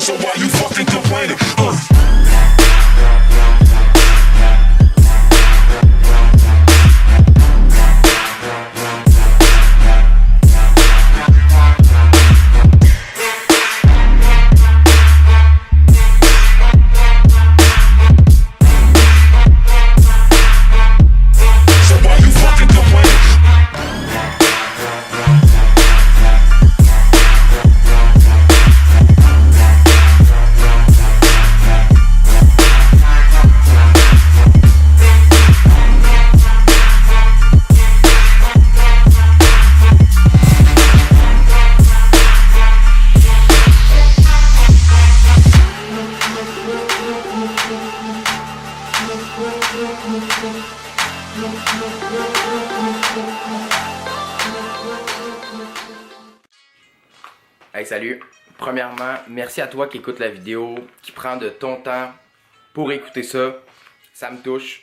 So why you fucking complaining? Hey, salut! Premièrement, merci à toi qui écoute la vidéo, qui prend de ton temps pour écouter ça. Ça me touche,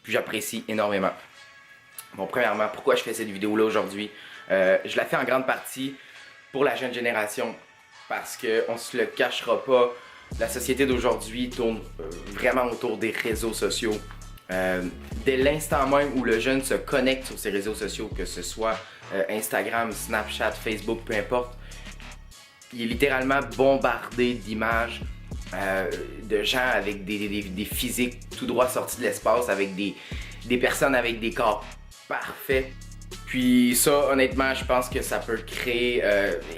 puis j'apprécie énormément. Bon, premièrement, pourquoi je fais cette vidéo-là aujourd'hui? Je la fais en grande partie pour la jeune génération, parce qu'on se le cachera pas, la société d'aujourd'hui tourne vraiment autour des réseaux sociaux. Dès l'instant même où le jeune se connecte sur ces réseaux sociaux, que ce soit Instagram, Snapchat, Facebook, peu importe, il est littéralement bombardé d'images de gens avec des physiques tout droit sortis de l'espace, avec des personnes avec des corps parfaits. Puis ça, honnêtement, je pense que ça peut créer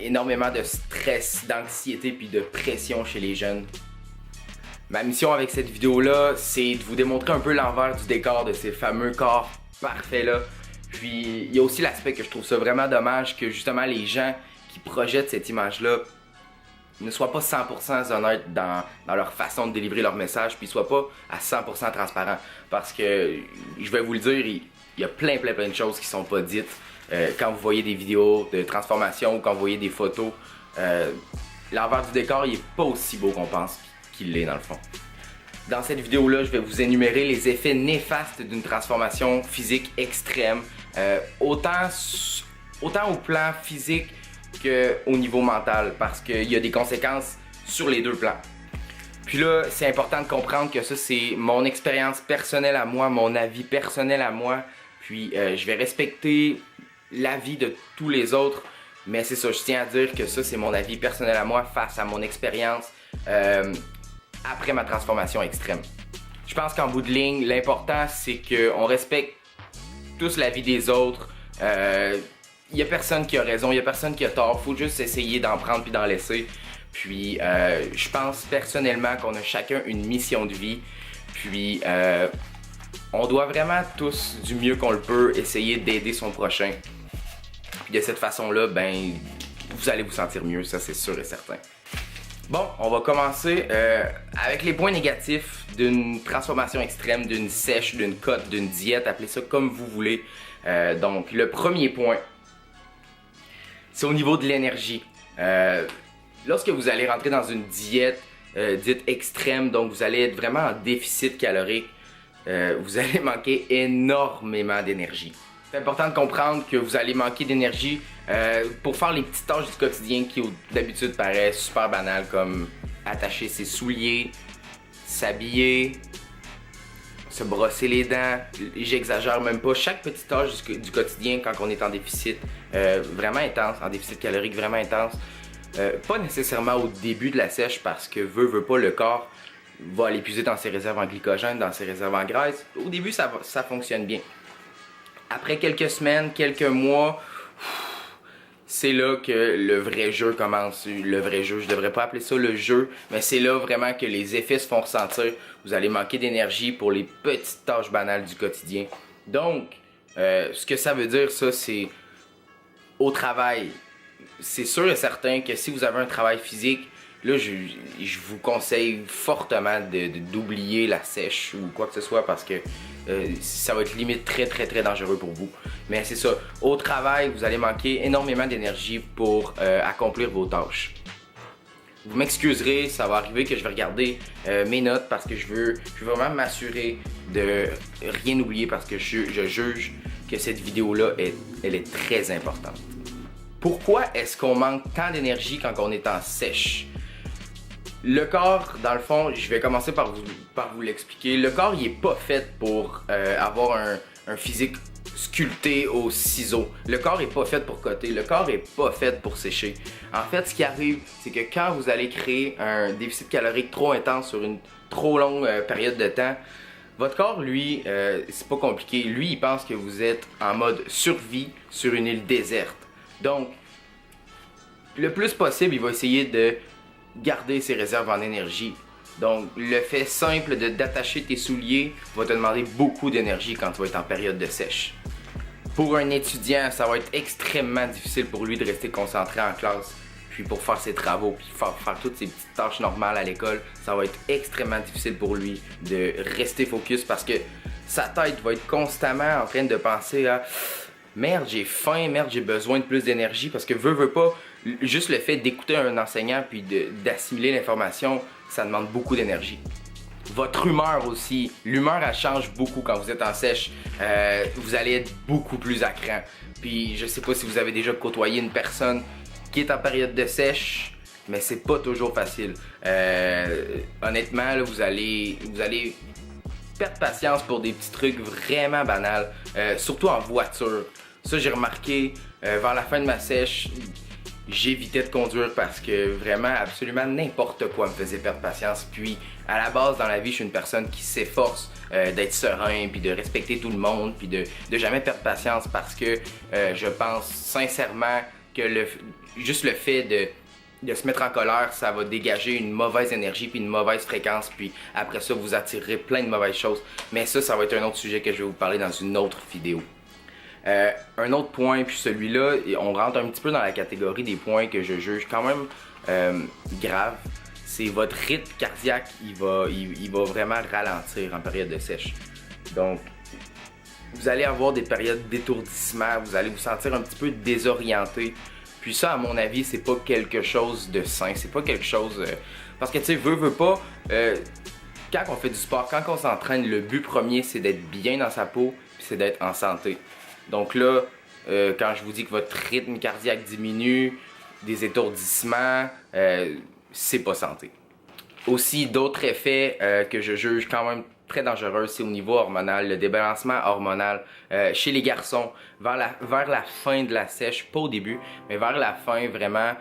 énormément de stress, d'anxiété puis de pression chez les jeunes. Ma mission avec cette vidéo-là, c'est de vous démontrer un peu l'envers du décor de ces fameux corps parfaits-là. Puis il y a aussi l'aspect que je trouve ça vraiment dommage que justement les gens qui projettent cette image-là ne soient pas 100% honnêtes dans leur façon de délivrer leur message, puis soient pas à 100% transparents. Parce que, je vais vous le dire, il y a plein de choses qui sont pas dites. Quand vous voyez des vidéos de transformation ou quand vous voyez des photos, l'envers du décor, il est pas aussi beau qu'on pense qu'il l'est dans le fond. Dans cette vidéo-là, je vais vous énumérer les effets néfastes d'une transformation physique extrême, autant au plan physique qu'au niveau mental, parce qu'il y a des conséquences sur les deux plans. Puis là, c'est important de comprendre que ça, c'est mon expérience personnelle à moi, mon avis personnel à moi, puis je vais respecter l'avis de tous les autres, mais c'est ça, je tiens à dire que ça, c'est mon avis personnel à moi face à mon expérience après ma transformation extrême. Je pense qu'en bout de ligne, l'important, c'est qu'on respecte tous l'avis des autres. Il n'y a personne qui a raison, il n'y a personne qui a tort, faut juste essayer d'en prendre puis d'en laisser. Puis je pense personnellement qu'on a chacun une mission de vie, puis on doit vraiment tous, du mieux qu'on le peut, essayer d'aider son prochain. Puis de cette façon-là, ben, vous allez vous sentir mieux, ça c'est sûr et certain. Bon, on va commencer avec les points négatifs d'une transformation extrême, d'une sèche, d'une cote, d'une diète, appelez ça comme vous voulez. Donc le premier point, c'est au niveau de l'énergie. Lorsque vous allez rentrer dans une diète dite extrême, donc vous allez être vraiment en déficit calorique, vous allez manquer énormément d'énergie. C'est important de comprendre que vous allez manquer d'énergie pour faire les petites tâches du quotidien qui d'habitude paraissent super banales, comme attacher ses souliers, s'habiller, se brosser les dents. J'exagère même pas. Chaque petite tâche du quotidien quand on est en déficit vraiment intense, en déficit calorique vraiment intense. Pas nécessairement au début de la sèche parce que veut pas, le corps va l'épuiser dans ses réserves en glycogène, dans ses réserves en graisse. Au début, ça fonctionne bien. Après quelques semaines, quelques mois, c'est là que le vrai jeu commence. Le vrai jeu, je devrais pas appeler ça le jeu, mais c'est là vraiment que les effets se font ressentir. Vous allez manquer d'énergie pour les petites tâches banales du quotidien. Donc, ce que ça veut dire, ça, c'est au travail. C'est sûr et certain que si vous avez un travail physique, là, je vous conseille fortement d'oublier la sèche ou quoi que ce soit parce que ça va être limite très dangereux pour vous. Mais c'est ça, au travail, vous allez manquer énormément d'énergie pour accomplir vos tâches. Vous m'excuserez, ça va arriver que je vais regarder mes notes parce que je veux vraiment m'assurer de rien oublier parce que je juge que cette vidéo-là, elle est très importante. Pourquoi est-ce qu'on manque tant d'énergie quand on est en sèche? Le corps, dans le fond, je vais commencer par vous l'expliquer. Le corps, il est pas fait pour avoir un physique sculpté au ciseau. Le corps est pas fait pour coter. Le corps est pas fait pour sécher. En fait, ce qui arrive, c'est que quand vous allez créer un déficit calorique trop intense sur une trop longue période de temps, votre corps, lui, c'est pas compliqué. Lui, il pense que vous êtes en mode survie sur une île déserte. Donc, le plus possible, il va essayer de garder ses réserves en énergie. Donc, le fait simple d'attacher tes souliers va te demander beaucoup d'énergie quand tu vas être en période de sèche. Pour un étudiant, ça va être extrêmement difficile pour lui de rester concentré en classe. Puis pour faire ses travaux, puis faire toutes ses petites tâches normales à l'école, ça va être extrêmement difficile pour lui de rester focus parce que sa tête va être constamment en train de penser à merde, j'ai faim, merde, j'ai besoin de plus d'énergie parce que veut pas, juste le fait d'écouter un enseignant puis d'assimiler l'information, ça demande beaucoup d'énergie. Votre humeur aussi, l'humeur elle change beaucoup quand vous êtes en sèche, vous allez être beaucoup plus à cran. Puis je sais pas si vous avez déjà côtoyé une personne qui est en période de sèche, mais c'est pas toujours facile. Honnêtement, là, vous allez perdre patience pour des petits trucs vraiment banals, surtout en voiture. Ça, j'ai remarqué, vers la fin de ma sèche, j'évitais de conduire parce que vraiment, absolument n'importe quoi me faisait perdre patience. Puis, à la base, dans la vie, je suis une personne qui s'efforce d'être serein, puis de respecter tout le monde, puis de jamais perdre patience parce que je pense sincèrement que juste le fait de se mettre en colère, ça va dégager une mauvaise énergie puis une mauvaise fréquence, puis après ça, vous attirerez plein de mauvaises choses. Mais ça va être un autre sujet que je vais vous parler dans une autre vidéo. Un autre point, puis celui-là, on rentre un petit peu dans la catégorie des points que je juge quand même graves. C'est votre rythme cardiaque, il va vraiment ralentir en période de sèche. Donc, vous allez avoir des périodes d'étourdissement, vous allez vous sentir un petit peu désorienté. Puis ça, à mon avis, c'est pas quelque chose de sain, c'est pas quelque chose... parce que tu sais, veut pas, quand on fait du sport, quand on s'entraîne, le but premier, c'est d'être bien dans sa peau, puis c'est d'être en santé. Donc là, quand je vous dis que votre rythme cardiaque diminue, des étourdissements, c'est pas santé. Aussi, d'autres effets que je juge quand même très dangereux, c'est au niveau hormonal, le débalancement hormonal chez les garçons, vers la fin de la sèche, pas au début, mais vers la fin, vraiment,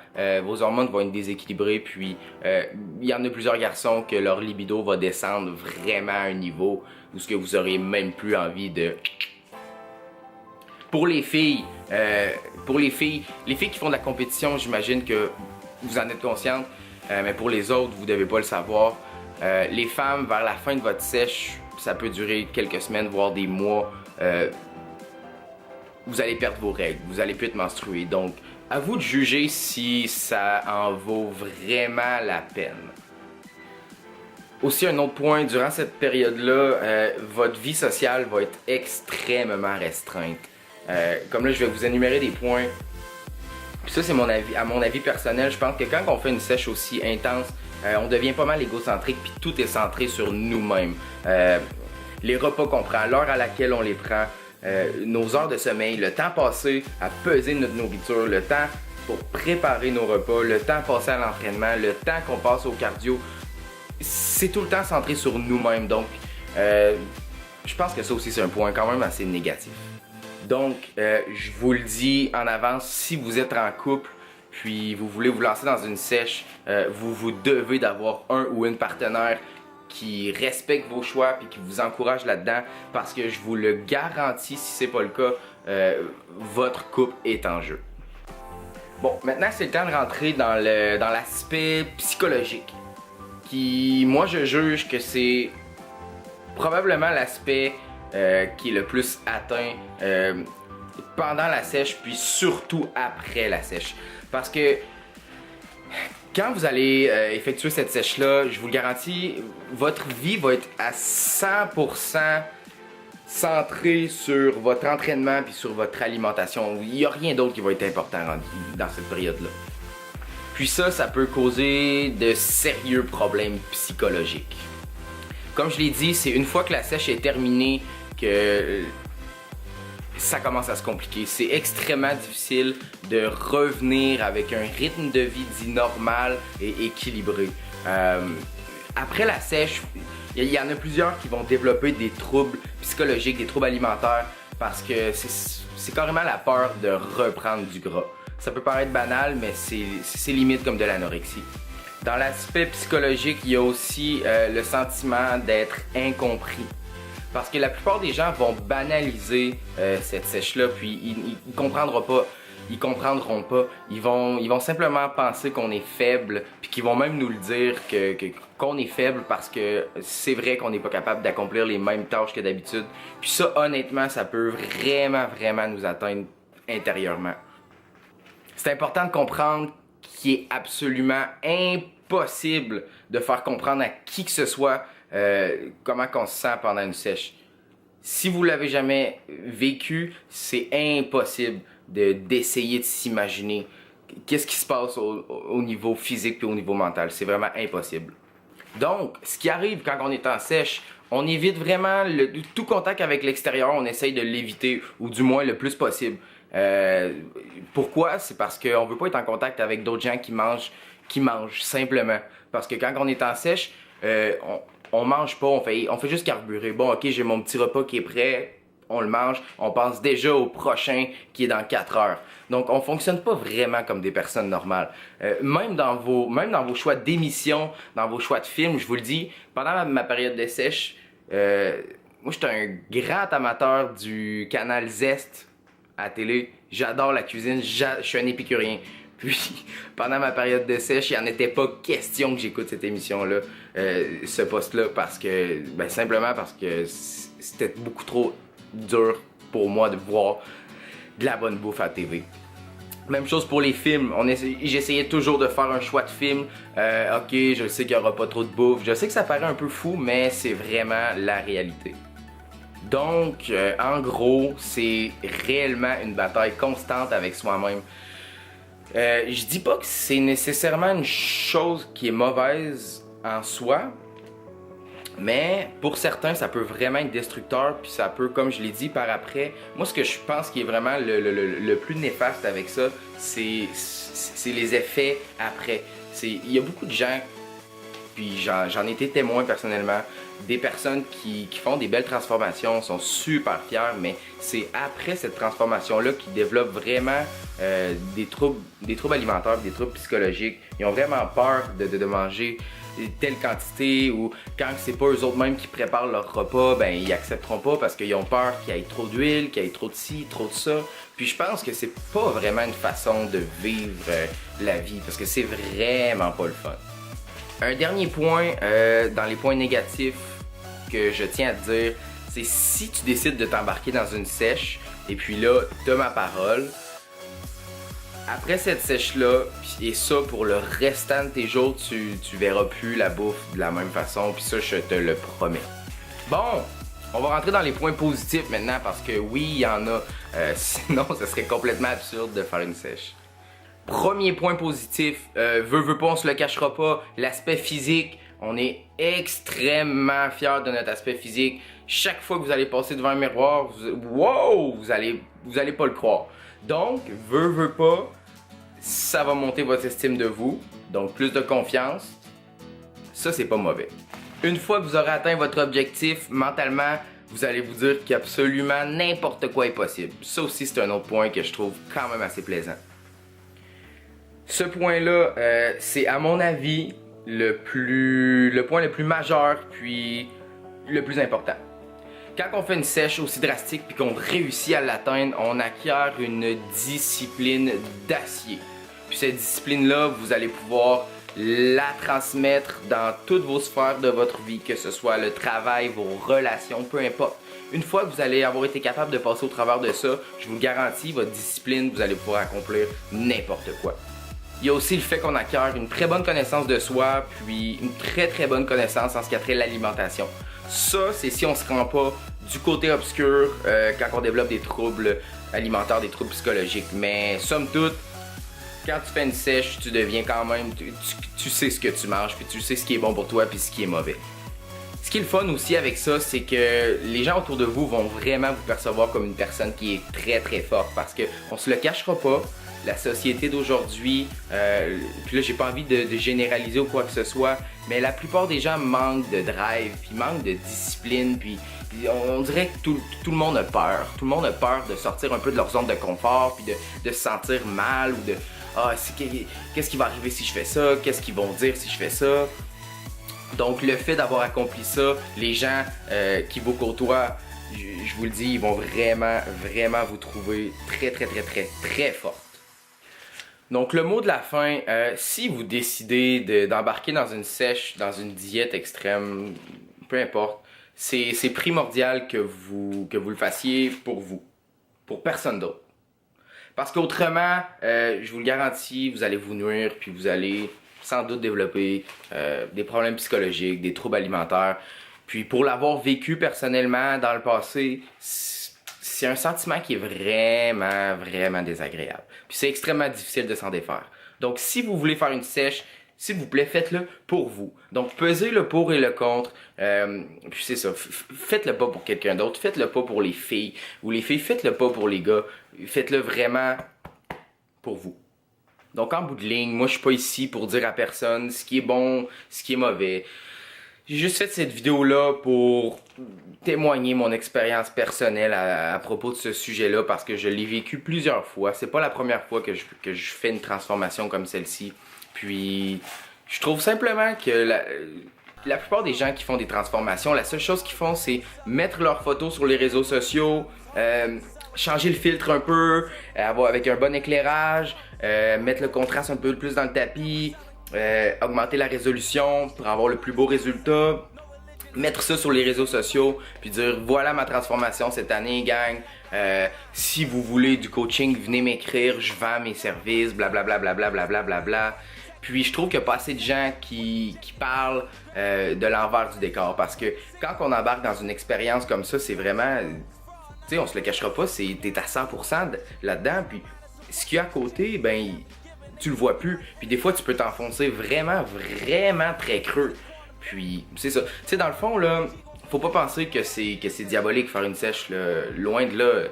vos hormones vont être déséquilibrées, puis il y en a plusieurs garçons que leur libido va descendre vraiment à un niveau où ce que vous aurez même plus envie de... Pour les filles, les filles qui font de la compétition, j'imagine que vous en êtes conscientes, mais pour les autres, vous devez pas le savoir. Les femmes, vers la fin de votre sèche, ça peut durer quelques semaines, voire des mois, vous allez perdre vos règles, vous allez plus être menstrué. Donc, à vous de juger si ça en vaut vraiment la peine. Aussi, un autre point, durant cette période-là, votre vie sociale va être extrêmement restreinte. Comme là, je vais vous énumérer des points. Puis ça, c'est à mon avis personnel. Je pense que quand on fait une sèche aussi intense, on devient pas mal égocentrique, puis tout est centré sur nous-mêmes. Les repas qu'on prend, l'heure à laquelle on les prend, nos heures de sommeil, le temps passé à peser notre nourriture, le temps pour préparer nos repas, le temps passé à l'entraînement, le temps qu'on passe au cardio, c'est tout le temps centré sur nous-mêmes. Donc, je pense que ça aussi, c'est un point quand même assez négatif. Donc, je vous le dis en avance, si vous êtes en couple, puis vous voulez vous lancer dans une sèche, vous devez d'avoir un ou une partenaire qui respecte vos choix et qui vous encourage là-dedans, parce que je vous le garantis, si c'est pas le cas, votre couple est en jeu. Bon, maintenant c'est le temps de rentrer dans l'aspect psychologique, qui, moi je juge que c'est probablement l'aspect qui est le plus atteint pendant la sèche, puis surtout après la sèche. Parce que quand vous allez effectuer cette sèche-là, je vous le garantis, votre vie va être à 100% centrée sur votre entraînement puis sur votre alimentation. Il n'y a rien d'autre qui va être important dans cette période-là. Puis ça peut causer de sérieux problèmes psychologiques. Comme je l'ai dit, c'est une fois que la sèche est terminée que ça commence à se compliquer. C'est extrêmement difficile de revenir avec un rythme de vie dit normal et équilibré. Après la sèche, il y en a plusieurs qui vont développer des troubles psychologiques, des troubles alimentaires, parce que c'est carrément la peur de reprendre du gras. Ça peut paraître banal, mais c'est limite comme de l'anorexie. Dans l'aspect psychologique, il y a aussi le sentiment d'être incompris. Parce que la plupart des gens vont banaliser cette sèche-là, puis ils comprendront pas. Ils comprendront pas. Ils vont simplement penser qu'on est faible, puis qu'ils vont même nous le dire qu'on est faible parce que c'est vrai qu'on n'est pas capable d'accomplir les mêmes tâches que d'habitude. Puis ça, honnêtement, ça peut vraiment nous atteindre intérieurement. C'est important de comprendre qu'il est absolument impossible de faire comprendre à qui que ce soit comment on se sent pendant une sèche. Si vous l'avez jamais vécu, c'est impossible d'essayer de s'imaginer qu'est-ce qui se passe au niveau physique et au niveau mental. C'est vraiment impossible. Donc, ce qui arrive quand on est en sèche, on évite vraiment tout contact avec l'extérieur. On essaye de l'éviter, ou du moins le plus possible. Pourquoi? C'est parce qu'on veut pas être en contact avec d'autres gens qui mangent simplement. Parce que quand on est en sèche, on mange pas, on fait juste carburer. Bon, ok, j'ai mon petit repas qui est prêt, on le mange, on pense déjà au prochain qui est dans 4 heures. Donc, on fonctionne pas vraiment comme des personnes normales. Même dans vos choix d'émissions, dans vos choix de films, je vous le dis, pendant ma période de sèche, moi, j'étais un grand amateur du canal Zest à la télé. J'adore la cuisine, je suis un épicurien. Puis, pendant ma période de sèche, il n'en était pas question que j'écoute cette émission-là, ce poste-là, parce que, simplement parce que c'était beaucoup trop dur pour moi de voir de la bonne bouffe à la TV. Même chose pour les films, j'essayais toujours de faire un choix de film. Ok, je sais qu'il n'y aura pas trop de bouffe, je sais que ça paraît un peu fou, mais c'est vraiment la réalité. Donc, en gros, c'est réellement une bataille constante avec soi-même. Je dis pas que c'est nécessairement une chose qui est mauvaise en soi, mais pour certains, ça peut vraiment être destructeur, puis ça peut, comme je l'ai dit par après, moi ce que je pense qui est vraiment le plus néfaste avec ça, c'est les effets après. Il y a beaucoup de gens, puis j'en ai été témoin personnellement, des personnes qui font des belles transformations, sont super fiers, mais c'est après cette transformation-là qu'ils développent vraiment des troubles alimentaires, des troubles psychologiques. Ils ont vraiment peur de manger telle quantité, ou quand c'est pas eux autres mêmes qui préparent leur repas, ben ils accepteront pas parce qu'ils ont peur qu'il y ait trop d'huile, qu'il y ait trop de ci, trop de ça. Puis je pense que c'est pas vraiment une façon de vivre la vie, parce que c'est vraiment pas le fun. Un dernier point, dans les points négatifs que je tiens à te dire, c'est si tu décides de t'embarquer dans une sèche, et puis là, t'as ma parole, après cette sèche-là, et ça pour le restant de tes jours, tu verras plus la bouffe de la même façon, puis ça, je te le promets. Bon, on va rentrer dans les points positifs maintenant, parce que oui, il y en a, sinon ça serait complètement absurde de faire une sèche. Premier point positif, veut pas, on se le cachera pas, l'aspect physique, on est extrêmement fiers de notre aspect physique. Chaque fois que vous allez passer devant un miroir, vous allez pas le croire. Donc, veut pas, ça va monter votre estime de vous, donc plus de confiance, ça c'est pas mauvais. Une fois que vous aurez atteint votre objectif, mentalement, vous allez vous dire qu'absolument n'importe quoi est possible. Ça aussi c'est un autre point que je trouve quand même assez plaisant. Ce point-là, c'est à mon avis le point le plus majeur, puis le plus important. Quand on fait une sèche aussi drastique puis qu'on réussit à l'atteindre, on acquiert une discipline d'acier. Puis cette discipline-là, vous allez pouvoir la transmettre dans toutes vos sphères de votre vie, que ce soit le travail, vos relations, peu importe. Une fois que vous allez avoir été capable de passer au travers de ça, je vous le garantis, votre discipline, vous allez pouvoir accomplir n'importe quoi. Il y a aussi le fait qu'on acquiert une très bonne connaissance de soi, puis une très bonne connaissance en ce qui a trait à l'alimentation. Ça, c'est si on se rend pas du côté obscur quand on développe des troubles alimentaires, des troubles psychologiques. Mais somme toute, quand tu fais une sèche, tu deviens quand même, tu sais ce que tu manges, puis tu sais ce qui est bon pour toi, puis ce qui est mauvais. Ce qui est le fun aussi avec ça, c'est que les gens autour de vous vont vraiment vous percevoir comme une personne qui est très très forte parce que on se le cachera pas. La société d'aujourd'hui, puis là j'ai pas envie de généraliser ou quoi que ce soit, mais la plupart des gens manquent de drive, puis manquent de discipline, puis on dirait que tout le monde a peur. Tout le monde a peur de sortir un peu de leur zone de confort, puis de se sentir mal, ou de « Ah, qu'est-ce qui va arriver si je fais ça? Qu'est-ce qu'ils vont dire si je fais ça? » Donc le fait d'avoir accompli ça, les gens qui vous côtoient, je vous le dis, ils vont vraiment vous trouver très forte. Donc le mot de la fin, si vous décidez d'embarquer dans une sèche, dans une diète extrême, peu importe, c'est primordial que vous le fassiez pour vous, pour personne d'autre. Parce qu'autrement, je vous le garantis, vous allez vous nuire, puis vous allez sans doute développer des problèmes psychologiques, des troubles alimentaires. Puis pour l'avoir vécu personnellement dans le passé, c'est un sentiment qui est vraiment désagréable. Puis c'est extrêmement difficile de s'en défaire. Donc si vous voulez faire une sèche, s'il vous plaît, faites-le pour vous. Donc pesez le pour et le contre. Puis c'est ça, faites-le pas pour quelqu'un d'autre, faites-le pas pour les filles. Ou les filles, faites-le pas pour les gars. Faites-le vraiment pour vous. Donc en bout de ligne, moi je suis pas ici pour dire à personne ce qui est bon, ce qui est mauvais. J'ai juste fait cette vidéo-là pour témoigner mon expérience personnelle à propos de ce sujet-là parce que je l'ai vécu plusieurs fois. C'est pas la première fois que je fais une transformation comme celle-ci. Puis je trouve simplement que la plupart des gens qui font des transformations, la seule chose qu'ils font, c'est mettre leurs photos sur les réseaux sociaux, changer le filtre un peu, avec un bon éclairage, mettre le contraste un peu plus dans le tapis, augmenter la résolution pour avoir le plus beau résultat, mettre ça sur les réseaux sociaux, puis dire voilà ma transformation cette année, gang. Si vous voulez du coaching, venez m'écrire, je vends mes services, blablabla. Puis je trouve qu'il n'y a pas assez de gens qui parlent de l'envers du décor parce que quand on embarque dans une expérience comme ça, c'est vraiment, tu sais, on se le cachera pas, t'es à 100% là-dedans, puis ce qu'il y a à côté, ben tu le vois plus. Puis des fois, tu peux t'enfoncer vraiment très creux. Puis, c'est ça. Tu sais, dans le fond, là, faut pas penser que c'est diabolique faire une sèche, là. Loin de là.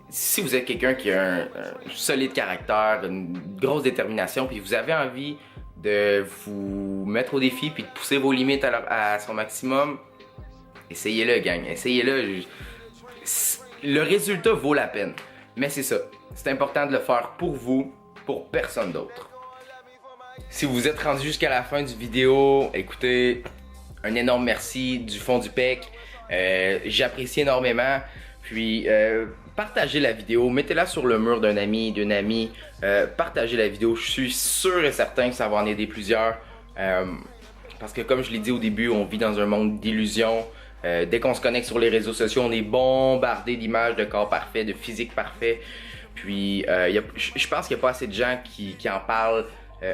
Si vous êtes quelqu'un qui a un solide caractère, une grosse détermination, puis vous avez envie de vous mettre au défi, puis de pousser vos limites à son maximum, essayez-le, gang. Essayez-le. Le résultat vaut la peine. Mais c'est ça. C'est important de le faire pour vous, pour personne d'autre. Si vous êtes rendu jusqu'à la fin du vidéo, écoutez, un énorme merci du fond du pec. J'apprécie énormément. Puis partagez la vidéo, mettez-la sur le mur d'un ami, d'une amie. Partagez la vidéo, je suis sûr et certain que ça va en aider plusieurs. Parce que comme je l'ai dit au début, on vit dans un monde d'illusions. Dès qu'on se connecte sur les réseaux sociaux, on est bombardé d'images de corps parfait, de physique parfait. Puis je pense qu'il n'y a pas assez de gens qui en parlent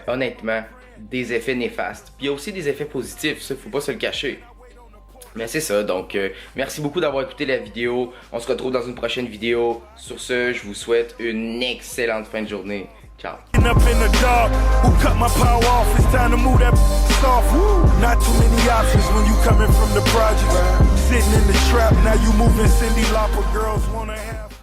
honnêtement des effets néfastes. Puis il y a aussi des effets positifs, ça, faut pas se le cacher. Mais c'est ça, donc merci beaucoup d'avoir écouté la vidéo. On se retrouve dans une prochaine vidéo. Sur ce, je vous souhaite une excellente fin de journée. Ciao. Up in the dark, who cut my power off? It's time to move that off. Not too many options when you coming from the project. Sitting in the trap, now you moving Cindy Lauper. Girls wanna have.